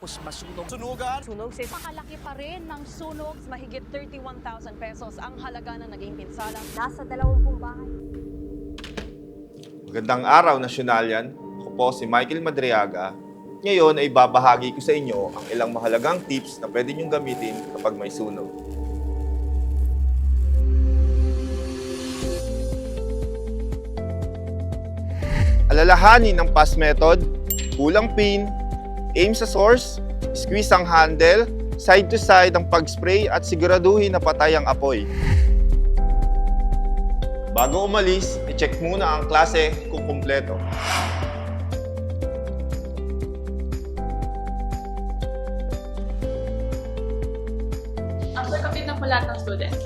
Masunog. Sunugan. Sunog sa pakalaki pa rin ng sunog. Mahigit 31,000 pesos ang halaga ng naging pinsala. Nasa 20 bahay. Magandang araw, Nasyonalyan. Ako po si Michael Madriaga. Ngayon ay babahagi ko sa inyo ang ilang mahalagang tips na pwede niyong gamitin kapag may sunog. Alalahanin ang pass method, kulang pin, aim sa source, squeeze ang handle, side to side ang pag-spray at siguraduhin na patay ang apoy. Bago umalis, i-check muna ang klase kung kumpleto. After kapit na po lahat ng students.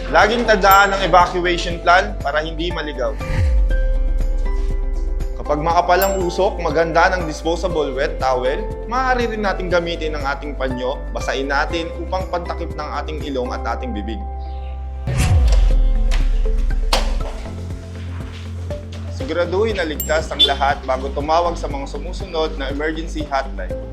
Laging tandaan ang evacuation plan para hindi maligaw. Kapag makapal ang usok, maganda ng disposable wet towel, maaari rin natin gamitin ang ating panyo, basain natin upang pantakip ng ating ilong at ating bibig. Siguraduhin na ligtas ang lahat bago tumawag sa mga sumusunod na emergency hotline.